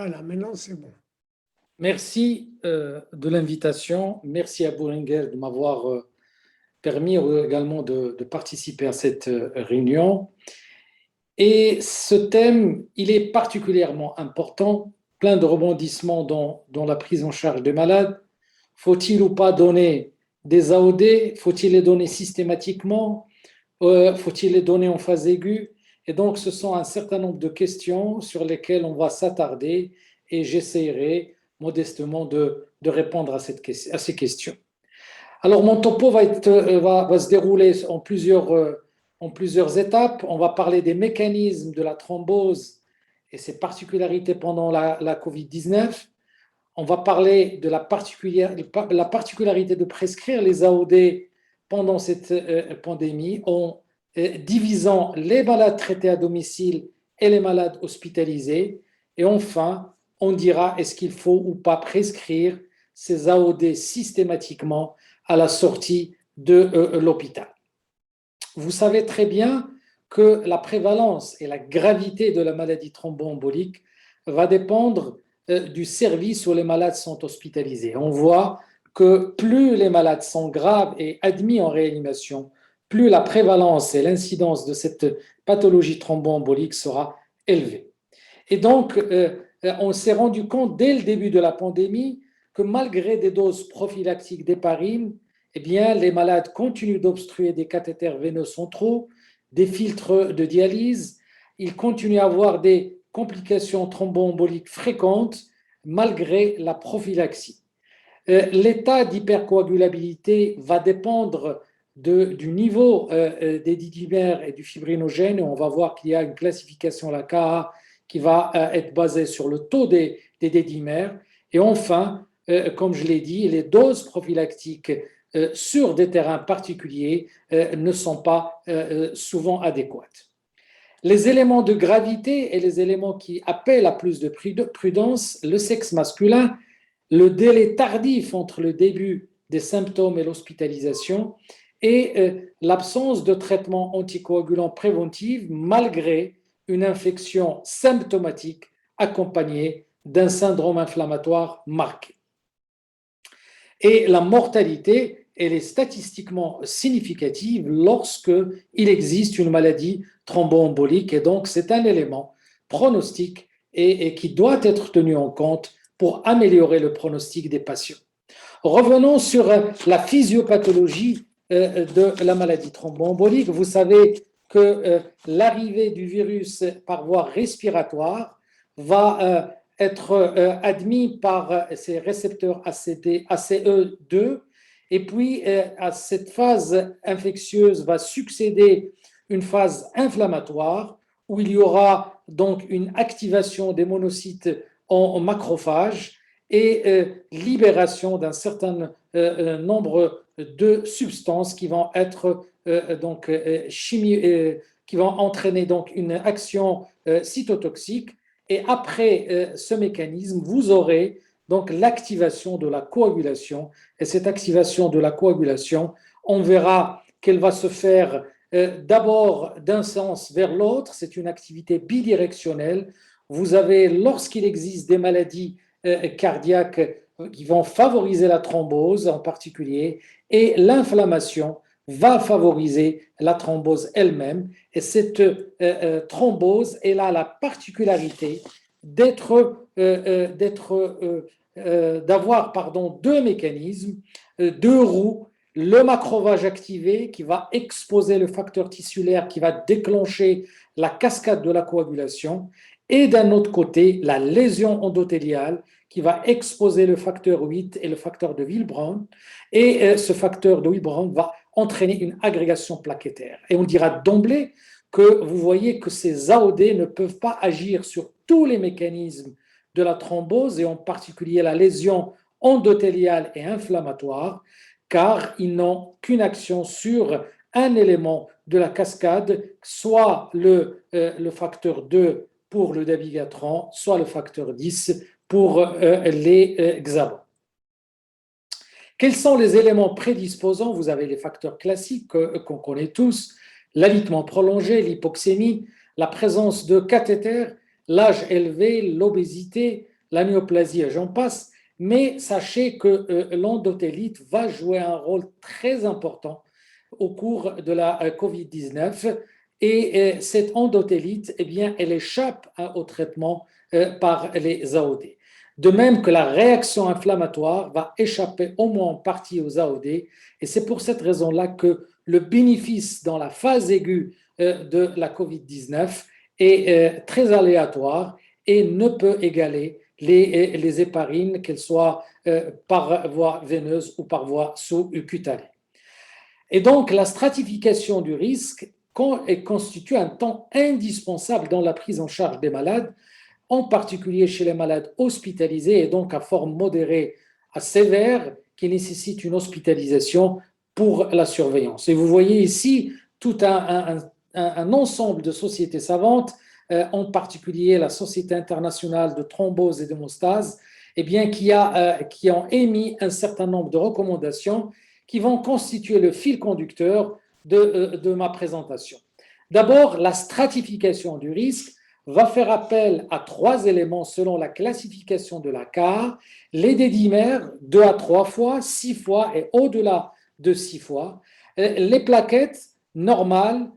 Voilà, maintenant c'est bon. Merci de l'invitation. Merci à Bouringer de m'avoir permis également de participer à cette réunion. Et ce thème, il est particulièrement important, plein de rebondissements dans la prise en charge des malades. Faut-il ou pas donner des AOD? Faut-il les donner systématiquement? Faut-il les donner en phase aiguë? Et donc, ce sont un certain nombre de questions sur lesquelles on va s'attarder et j'essaierai modestement de répondre à ces questions. Alors, mon topo va se dérouler en plusieurs étapes. On va parler des mécanismes de la thrombose et ses particularités pendant la COVID-19. On va parler de la particularité de prescrire les AOD pendant cette pandémie en divisant les malades traités à domicile et les malades hospitalisés. Et enfin, on dira est-ce qu'il faut ou pas prescrire ces AOD systématiquement à la sortie de l'hôpital. Vous savez très bien que la prévalence et la gravité de la maladie thromboembolique va dépendre du service où les malades sont hospitalisés. On voit que plus les malades sont graves et admis en réanimation, plus la prévalence et l'incidence de cette pathologie thromboembolique sera élevée. Et donc, on s'est rendu compte dès le début de la pandémie que malgré des doses prophylactiques d'héparine, eh bien, les malades continuent d'obstruer des cathéters veineux centraux, des filtres de dialyse, ils continuent à avoir des complications thromboemboliques fréquentes malgré la prophylaxie. L'état d'hypercoagulabilité va dépendre du niveau des didymères et du fibrinogène. On va voir qu'il y a une classification, la KA, qui va être basée sur le taux des didymères. Et enfin, comme je l'ai dit, les doses prophylactiques sur des terrains particuliers ne sont pas souvent adéquates. Les éléments de gravité et les éléments qui appellent à plus de prudence, le sexe masculin, le délai tardif entre le début des symptômes et l'hospitalisation et l'absence de traitement anticoagulant préventif malgré une infection symptomatique accompagnée d'un syndrome inflammatoire marqué. Et la mortalité, elle est statistiquement significative lorsqu'il existe une maladie thromboembolique et donc c'est un élément pronostic et qui doit être tenu en compte pour améliorer le pronostic des patients. Revenons sur la physiopathologie de la maladie thromboembolique. Vous savez que l'arrivée du virus par voie respiratoire va être admis par ces récepteurs ACE2 et puis à cette phase infectieuse va succéder une phase inflammatoire où il y aura donc une activation des monocytes en macrophages et libération d'un certain nombre de substances qui vont être qui vont entraîner donc une action cytotoxique. Et après ce mécanisme, vous aurez donc l'activation de la coagulation. Et cette activation de la coagulation, on verra qu'elle va se faire d'abord d'un sens vers l'autre. C'est une activité bidirectionnelle. Vous avez, lorsqu'il existe des maladies cardiaques qui vont favoriser la thrombose en particulier, et l'inflammation va favoriser la thrombose elle-même. Et cette thrombose, elle a la particularité d'avoir deux mécanismes, deux roues, le macrophage activé qui va exposer le facteur tissulaire qui va déclencher la cascade de la coagulation, et d'un autre côté, la lésion endothéliale qui va exposer le facteur 8 et le facteur de Willebrand. Et ce facteur de Willebrand va entraîner une agrégation plaquettaire. Et on dira d'emblée que vous voyez que ces AOD ne peuvent pas agir sur tous les mécanismes de la thrombose, et en particulier la lésion endothéliale et inflammatoire, car ils n'ont qu'une action sur un élément de la cascade, soit le facteur 2 pour le dabigatran, soit le facteur 10 pour les hexagon. Quels sont les éléments prédisposants? Vous avez les facteurs classiques qu'on connaît tous, l'alitement prolongé, l'hypoxémie, la présence de cathéters, l'âge élevé, l'obésité, la néoplasie et j'en passe, mais sachez que l'endotélite va jouer un rôle très important au cours de la COVID-19 et cette endotélite, eh bien, elle échappe au traitement par les AOD. De même que la réaction inflammatoire va échapper au moins en partie aux AOD et c'est pour cette raison-là que le bénéfice dans la phase aiguë de la COVID-19 est très aléatoire et ne peut égaler les héparines, qu'elles soient par voie veineuse ou par voie sous-cutanée. Et donc, la stratification du risque constitue un temps indispensable dans la prise en charge des malades, en particulier chez les malades hospitalisés et donc à forme modérée à sévère qui nécessitent une hospitalisation pour la surveillance. Et vous voyez ici tout un ensemble de sociétés savantes, en particulier la Société internationale de thrombose et d'hémostase, eh bien, qui ont émis un certain nombre de recommandations qui vont constituer le fil conducteur de ma présentation. D'abord, la stratification du risque va faire appel à 3 éléments selon la classification de la CAR, les dédimères 2 à 3 fois, 6 fois et au-delà de 6 fois, les plaquettes normales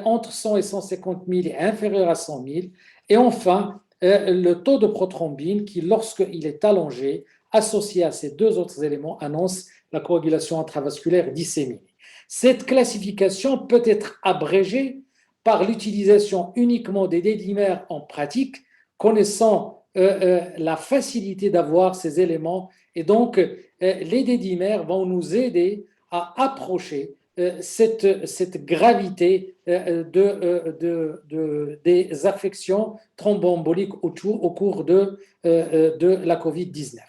entre 100 et 150 000 et inférieures à 100 000, et enfin le taux de prothrombine qui, lorsqu'il est allongé, associé à ces 2 autres éléments, annonce la coagulation intravasculaire disséminée. Cette classification peut être abrégée par l'utilisation uniquement des dédimères en pratique, connaissant la facilité d'avoir ces éléments. Et donc, les dédimères vont nous aider à approcher cette gravité des affections thromboemboliques au cours de la COVID-19.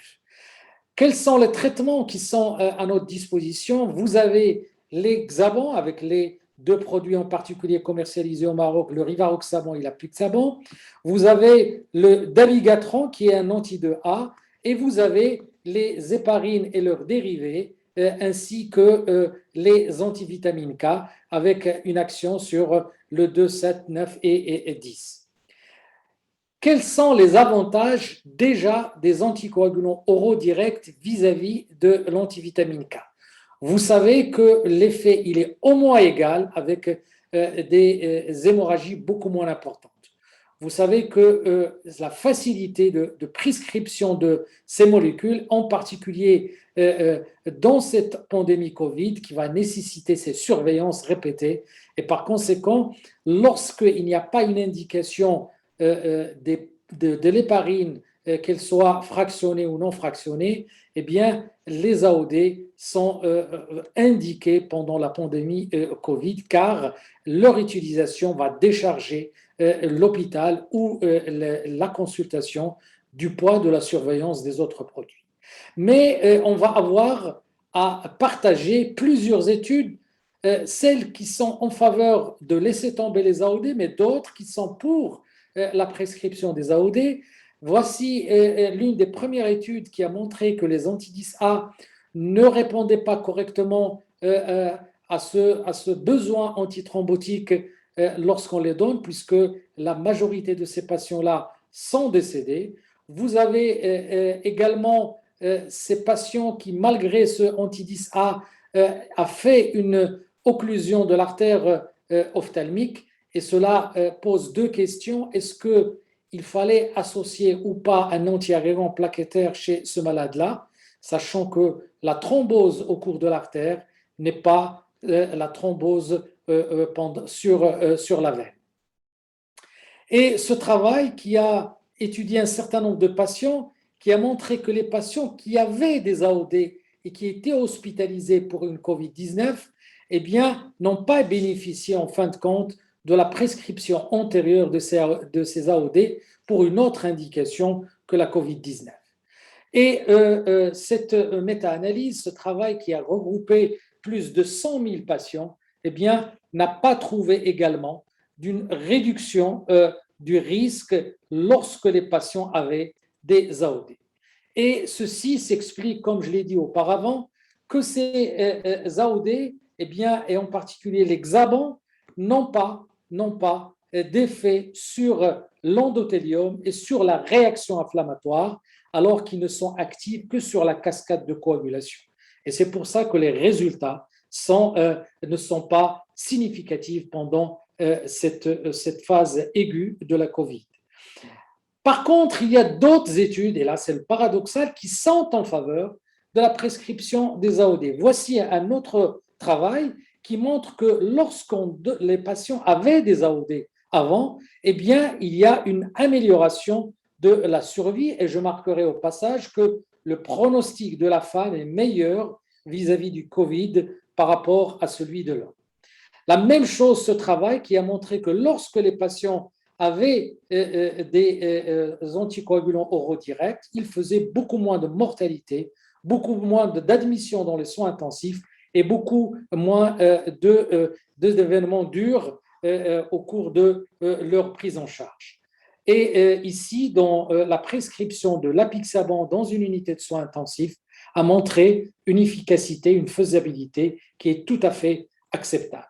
Quels sont les traitements qui sont à notre disposition? Vous avez l'hexaban avec les 2 produits en particulier commercialisés au Maroc, le rivaroxaban et l'apixaban. Vous avez le dabigatran qui est un anti-2A et vous avez les héparines et leurs dérivés ainsi que les antivitamines K avec une action sur le 2, 7, 9 et 10. Quels sont les avantages déjà des anticoagulants oraux directs vis-à-vis de l'antivitamine K? Vous savez que l'effet il est au moins égal avec des hémorragies beaucoup moins importantes. Vous savez que la facilité de prescription de ces molécules, en particulier dans cette pandémie Covid, qui va nécessiter ces surveillances répétées, et par conséquent, lorsqu'il n'y a pas une indication de l'héparine, qu'elle soit fractionnée ou non fractionnée, eh bien, les AOD sont indiqués pendant la pandémie Covid car leur utilisation va décharger l'hôpital ou la consultation du poids de la surveillance des autres produits. Mais on va avoir à partager plusieurs études, celles qui sont en faveur de laisser tomber les AOD, mais d'autres qui sont pour la prescription des AOD. Voici l'une des premières études qui a montré que les anti-10A ne répondaient pas correctement à ce besoin antithrombotique lorsqu'on les donne, puisque la majorité de ces patients-là sont décédés. Vous avez également ces patients qui, malgré ce anti-10A, a fait une occlusion de l'artère ophtalmique. Et cela pose 2 questions. Est-ce qu'il fallait associer ou pas un antiagrégant plaquettaire chez ce malade-là, sachant que la thrombose au cours de l'artère n'est pas la thrombose sur la veine. Et ce travail qui a étudié un certain nombre de patients, qui a montré que les patients qui avaient des AOD et qui étaient hospitalisés pour une COVID-19, eh bien, n'ont pas bénéficié en fin de compte de la prescription antérieure de ces AOD pour une autre indication que la COVID-19. Et cette méta-analyse, ce travail qui a regroupé plus de 100 000 patients, eh bien, n'a pas trouvé également d'une réduction du risque lorsque les patients avaient des AOD. Et ceci s'explique, comme je l'ai dit auparavant, que ces AOD, eh bien, et en particulier l'hexaban, n'ont pas d'effet sur l'endothélium et sur la réaction inflammatoire, alors qu'ils ne sont actifs que sur la cascade de coagulation. Et c'est pour ça que les résultats ne sont pas significatifs pendant cette phase aiguë de la COVID. Par contre, il y a d'autres études, et là c'est le paradoxal, qui sont en faveur de la prescription des AOD. Voici un autre travail qui montre que les patients avaient des AOD avant, eh bien, il y a une amélioration de la survie, et je marquerai au passage que le pronostic de la femme est meilleur vis-à-vis du Covid par rapport à celui de l'homme. La même chose, ce travail qui a montré que lorsque les patients avaient des anticoagulants oraux directs, ils faisaient beaucoup moins de mortalité, beaucoup moins d'admission dans les soins intensifs et beaucoup moins d'événements durs au cours de leur prise en charge. Et ici, dans la prescription de l'apixaban dans une unité de soins intensifs, a montré une efficacité, une faisabilité qui est tout à fait acceptable.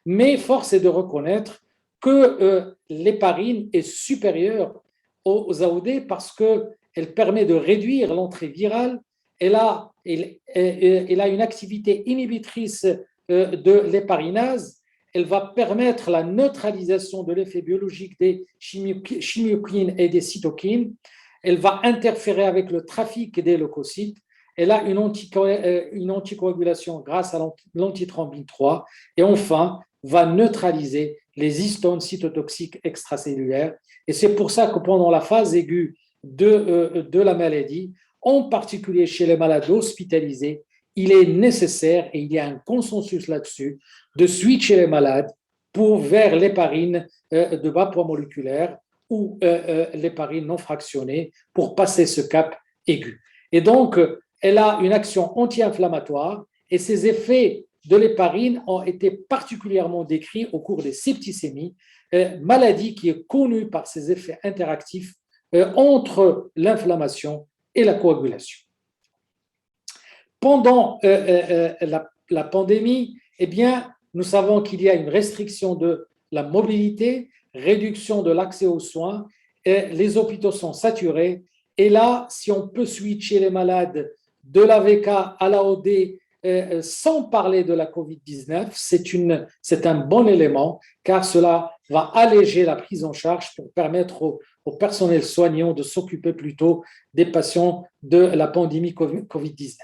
Mais force est de reconnaître que l'héparine est supérieure aux AOD parce qu'elle permet de réduire l'entrée virale. Elle a une activité inhibitrice de l'héparinase. Elle va permettre la neutralisation de l'effet biologique des chimiokines et des cytokines. Elle va interférer avec le trafic des leucocytes. Elle a une anticoagulation grâce à l'antithrombine 3. Et enfin, va neutraliser les histones cytotoxiques extracellulaires. Et c'est pour ça que pendant la phase aiguë de la maladie, en particulier chez les malades hospitalisés, il est nécessaire, et il y a un consensus là-dessus, de switcher les malades vers l'héparine de bas poids moléculaire ou l'héparine non fractionnée pour passer ce cap aigu. Et donc, elle a une action anti-inflammatoire et ses effets de l'héparine ont été particulièrement décrits au cours des septicémies, maladie qui est connue par ses effets interactifs entre l'inflammation et la coagulation. Pendant la pandémie, eh bien, nous savons qu'il y a une restriction de la mobilité, réduction de l'accès aux soins, les hôpitaux sont saturés. Et là, si on peut switcher les malades de l'AVK à l'AOD sans parler de la COVID-19, c'est un bon élément car cela va alléger la prise en charge pour permettre au personnel soignant de s'occuper plutôt des patients de la pandémie COVID-19.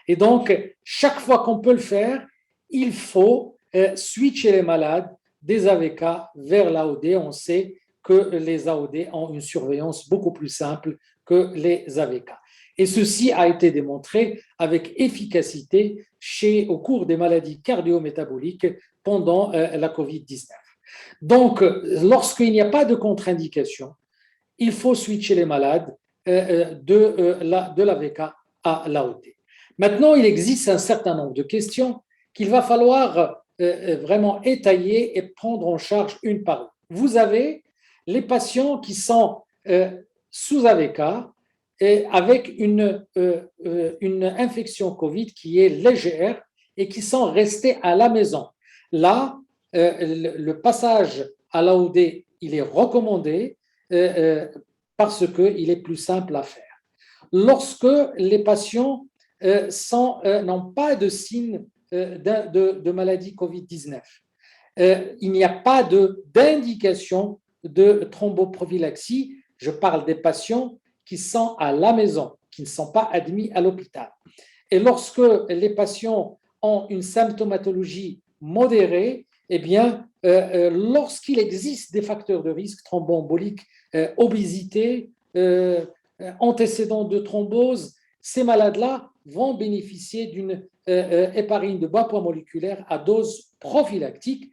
Et donc, chaque fois qu'on peut le faire, il faut switcher les malades des AVK vers l'AOD. On sait que les AOD ont une surveillance beaucoup plus simple que les AVK. Et ceci a été démontré avec efficacité au cours des maladies cardio-métaboliques pendant la COVID-19. Donc, lorsqu'il n'y a pas de contre-indication, il faut switcher les malades de l'AVK à l'AOD. Maintenant, il existe un certain nombre de questions qu'il va falloir vraiment étayer et prendre en charge une par une. Vous avez les patients qui sont sous AVK et avec une infection Covid qui est légère et qui sont restés à la maison. Là, le passage à l'AOD, il est recommandé parce qu'il est plus simple à faire. Lorsque les patients n'ont pas de signes de maladie COVID-19, il n'y a pas d'indication de thromboprophylaxie. Je parle des patients qui sont à la maison, qui ne sont pas admis à l'hôpital. Et lorsque les patients ont une symptomatologie modérée, eh bien, lorsqu'il existe des facteurs de risque thromboembolique, obésité, antécédents de thrombose, ces malades-là vont bénéficier d'une héparine de bas poids moléculaire à dose prophylactique,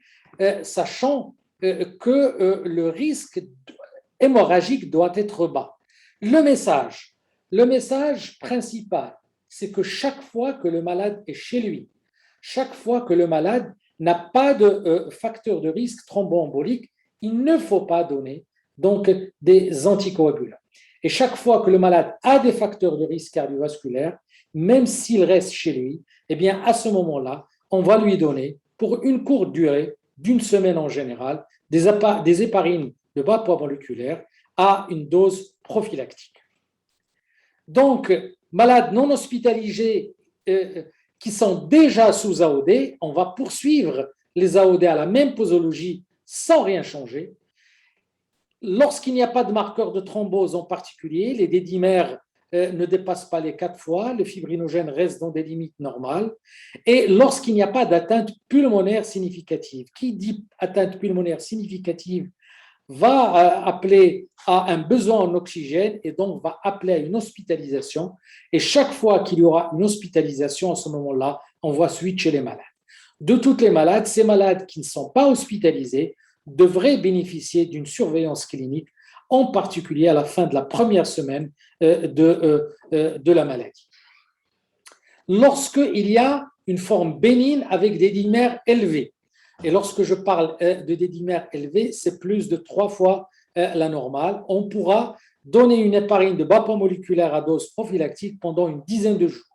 sachant que le risque hémorragique doit être bas. Le message principal, c'est que chaque fois que le malade est chez lui, chaque fois que le malade n'a pas de facteur de risque thromboembolique, il ne faut pas donner donc des anticoagulants. Et chaque fois que le malade a des facteurs de risque cardiovasculaire, même s'il reste chez lui, eh bien à ce moment-là, on va lui donner pour une courte durée, d'une semaine en général, des héparines de bas poids moléculaire à une dose prophylactique. Donc, malades non hospitalisés qui sont déjà sous AOD, on va poursuivre les AOD à la même posologie sans rien changer. Lorsqu'il n'y a pas de marqueur de thrombose en particulier, les dédimères ne dépassent pas les 4 fois, le fibrinogène reste dans des limites normales, et lorsqu'il n'y a pas d'atteinte pulmonaire significative. Qui dit atteinte pulmonaire significative va appeler à un besoin en oxygène et donc va appeler à une hospitalisation. Et chaque fois qu'il y aura une hospitalisation, à ce moment-là, on va switcher les malades. De toutes les malades, ces malades qui ne sont pas hospitalisés devraient bénéficier d'une surveillance clinique, en particulier à la fin de la première semaine de la maladie. Lorsqu'il y a une forme bénigne avec des dimères élevés, et lorsque je parle de des dimères élevés, c'est plus de 3 fois la normale, on pourra donner une héparine de bas poids moléculaire à dose prophylactique pendant une dizaine de jours.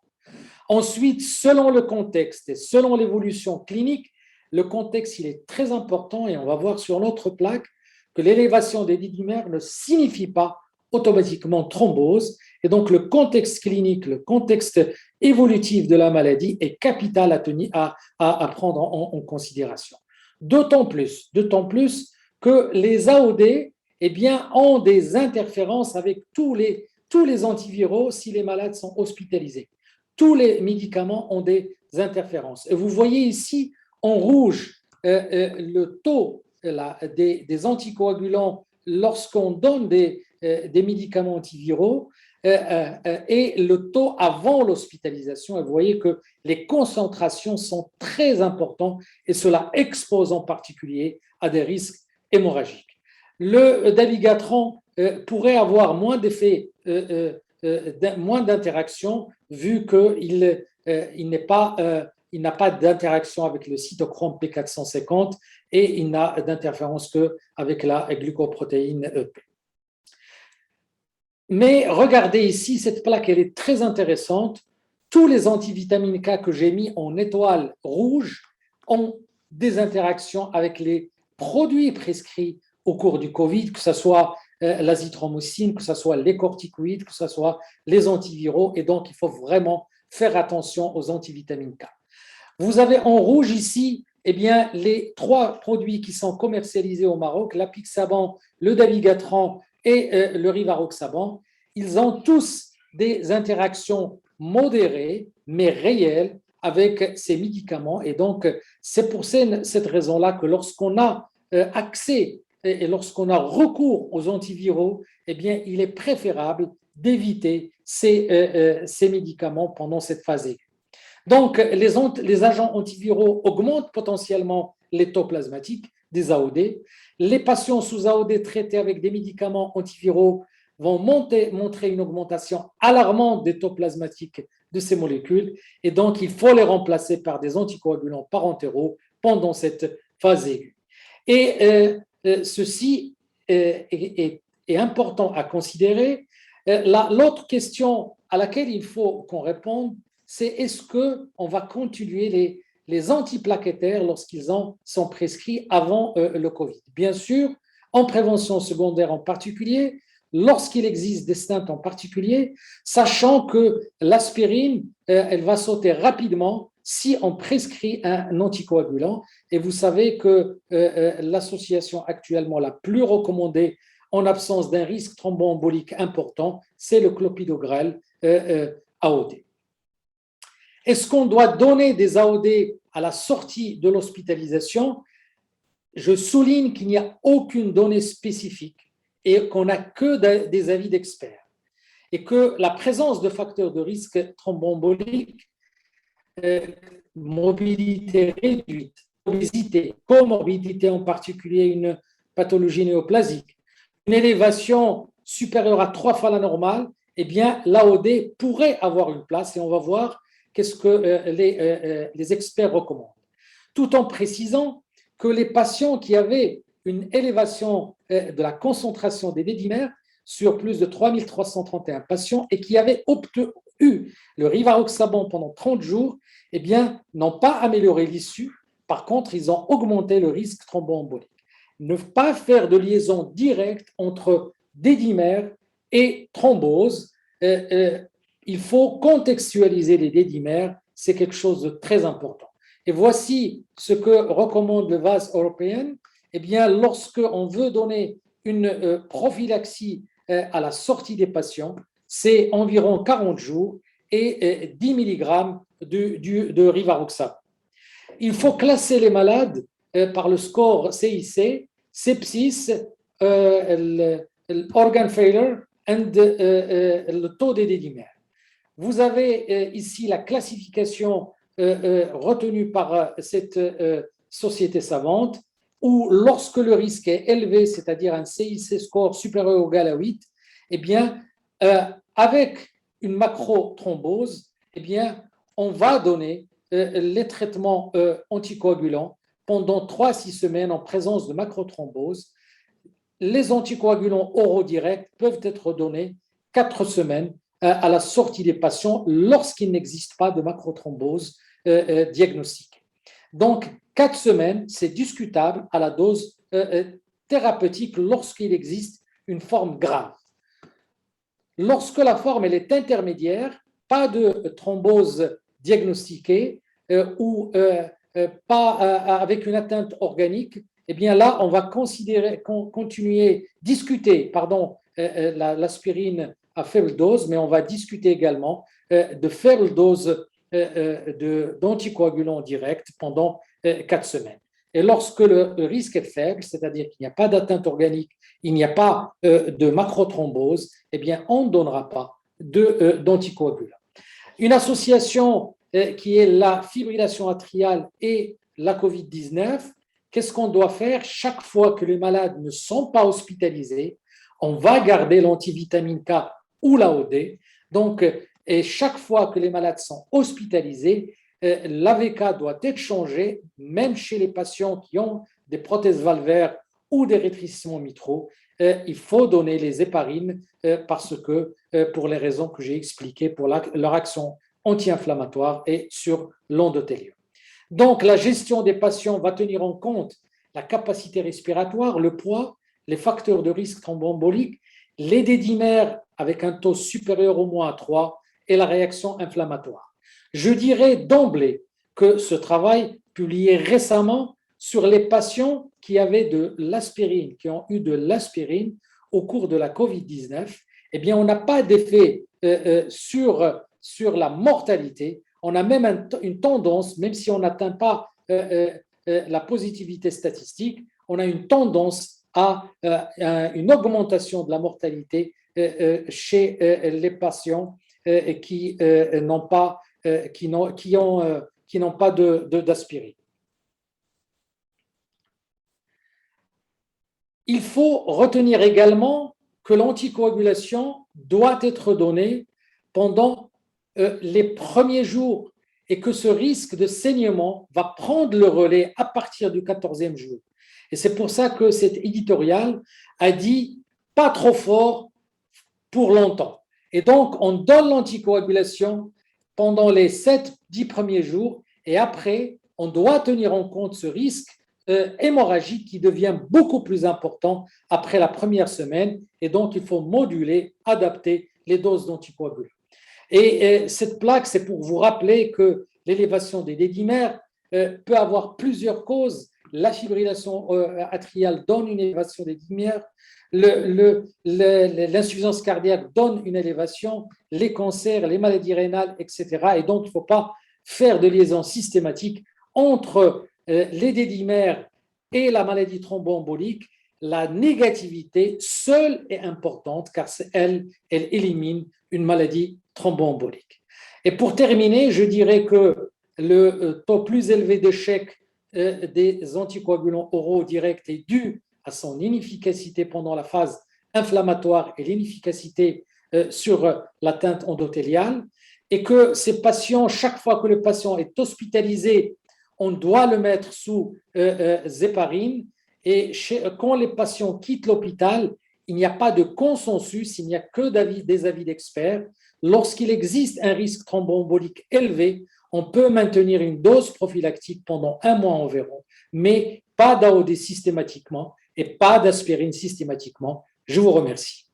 Ensuite, selon le contexte et selon l'évolution clinique, le contexte il est très important et on va voir sur notre plaque que l'élévation des dimères ne signifie pas automatiquement thrombose et donc le contexte clinique, le contexte évolutif de la maladie est capital à prendre en considération. D'autant plus que les AOD eh bien, ont des interférences avec tous les antiviraux si les malades sont hospitalisés. Tous les médicaments ont des interférences. Et vous voyez ici en rouge le taux des anticoagulants lorsqu'on donne des médicaments antiviraux et le taux avant l'hospitalisation. Et vous voyez que les concentrations sont très importantes et cela expose en particulier à des risques hémorragiques. Le dabigatran pourrait avoir moins d'effets, moins d'interactions vu qu'il il n'a pas d'interaction avec le cytochrome P450 et il n'a d'interférence qu'avec la glucoprotéine EP. Mais regardez ici, cette plaque, elle est très intéressante. Tous les antivitamines K que j'ai mis en étoile rouge ont des interactions avec les produits prescrits au cours du Covid, que ce soit l'azithromycine, que ce soit les corticoïdes, que ce soit les antiviraux. Et donc, il faut vraiment faire attention aux antivitamines K. Vous avez en rouge ici eh bien, les 3 produits qui sont commercialisés au Maroc, l'apixaban, le dabigatran et le rivaroxaban. Ils ont tous des interactions modérées, mais réelles avec ces médicaments. Et donc, c'est pour cette raison-là que lorsqu'on a accès et lorsqu'on a recours aux antiviraux, eh bien, il est préférable d'éviter ces médicaments pendant cette phase aiguë. Donc, les agents antiviraux augmentent potentiellement les taux plasmatiques des AOD. Les patients sous AOD traités avec des médicaments antiviraux vont montrer une augmentation alarmante des taux plasmatiques de ces molécules et donc il faut les remplacer par des anticoagulants parentéraux pendant cette phase aiguë. Et ceci est important à considérer. L'autre question à laquelle il faut qu'on réponde, c'est est-ce qu'on va continuer les antiplaquettaires lorsqu'ils sont prescrits avant le Covid. Bien sûr, en prévention secondaire en particulier, lorsqu'il existe des stents en particulier, sachant que l'aspirine, elle va sauter rapidement si on prescrit un anticoagulant. Et vous savez que l'association actuellement la plus recommandée en absence d'un risque thromboembolique important, c'est le clopidogrel AOD. Est-ce qu'on doit donner des AOD à la sortie de l'hospitalisation? Je souligne qu'il n'y a aucune donnée spécifique et qu'on n'a que des avis d'experts. Et que la présence de facteurs de risque thromboembolique, mobilité réduite, obésité, comorbidité en particulier une pathologie néoplasique, une élévation supérieure à 3 fois la normale, eh bien l'AOD pourrait avoir une place et on va voir qu'est-ce que les experts recommandent. Tout en précisant que les patients qui avaient une élévation de la concentration des dédimères sur plus de 3331 patients et qui avaient eu le rivaroxaban pendant 30 jours, eh bien, n'ont pas amélioré l'issue. Par contre, ils ont augmenté le risque thromboembolique. ne pas faire de liaison directe entre dédimère et thrombose. Il faut contextualiser les dédimères, c'est quelque chose de très important. Et voici ce que recommande le VAS européen. Eh bien, lorsqu'on veut donner une prophylaxie à la sortie des patients, c'est environ 40 jours et 10 mg de rivaroxaban. Il faut classer les malades par le score CIC, sepsis, organ failure et le taux des dédimères. Vous avez ici la classification retenue par cette société savante, où lorsque le risque est élevé, c'est-à-dire un CIC score supérieur ou égal à 8, eh bien, avec une macrothrombose, eh bien, on va donner les traitements anticoagulants pendant 3 à 6 semaines en présence de macrothrombose. Les anticoagulants oraux directs peuvent être donnés 4 semaines à la sortie des patients lorsqu'il n'existe pas de macrothrombose diagnostiquée. Donc, 4 semaines, c'est discutable à la dose thérapeutique lorsqu'il existe une forme grave. Lorsque la forme elle est intermédiaire, pas de thrombose diagnostiquée ou pas avec une atteinte organique, eh bien là, on va discuter l'aspirine à faible dose, mais on va discuter également de faible dose d'anticoagulants directs pendant 4 semaines. Et lorsque le risque est faible, c'est-à-dire qu'il n'y a pas d'atteinte organique, il n'y a pas de macrothrombose, eh bien, on ne donnera pas d'anticoagulants. Une association qui est la fibrillation atriale et la COVID-19, qu'est-ce qu'on doit faire? Chaque fois que les malades ne sont pas hospitalisés, on va garder l'antivitamine K ou l'AOD. Donc, et chaque fois que les malades sont hospitalisés, l'AVK doit être changé, même chez les patients qui ont des prothèses valvaires ou des rétrécissements mitraux. Il faut donner les héparines parce que, pour les raisons que j'ai expliquées, pour leur action anti-inflammatoire et sur l'endothélium. Donc, la gestion des patients va tenir en compte la capacité respiratoire, le poids, les facteurs de risque thromboembolique, les dédimères avec un taux supérieur au moins à 3 et la réaction inflammatoire. Je dirais d'emblée que ce travail, publié récemment sur les patients qui avaient de l'aspirine, qui ont eu de l'aspirine au cours de la COVID-19, eh bien, on n'a pas d'effet sur la mortalité. On a même une tendance, même si on n'atteint pas la positivité statistique, on a une tendance à une augmentation de la mortalité chez les patients qui n'ont pas d'aspirine. Il faut retenir également que l'anticoagulation doit être donnée pendant les premiers jours et que ce risque de saignement va prendre le relais à partir du 14e jour. Et c'est pour ça que cet éditorial a dit pas trop fort pour longtemps. Et donc, on donne l'anticoagulation pendant les 7-10 premiers jours et après, on doit tenir en compte ce risque hémorragique qui devient beaucoup plus important après la première semaine et donc il faut moduler, adapter les doses d'anticoagulants. Et cette plaque, c'est pour vous rappeler que l'élévation des dédimères peut avoir plusieurs causes. La fibrillation atriale donne une élévation des dédimères, l'insuffisance cardiaque donne une élévation, les cancers, les maladies rénales, etc. Et donc, il ne faut pas faire de liaison systématique entre les dédimères et la maladie thromboembolique. La négativité seule est importante car elle élimine une maladie thromboembolique. Et pour terminer, je dirais que le taux plus élevé d'échec des anticoagulants oraux directs est dû à son inefficacité pendant la phase inflammatoire et l'inefficacité sur l'atteinte endothéliale, et que ces patients, chaque fois que le patient est hospitalisé, on doit le mettre sous héparine, et quand les patients quittent l'hôpital, il n'y a pas de consensus, il n'y a que des avis d'experts. Lorsqu'il existe un risque thromboembolique élevé, on peut maintenir une dose prophylactique pendant 1 mois environ, mais pas d'AOD systématiquement. et pas d'aspirine systématiquement. Je vous remercie.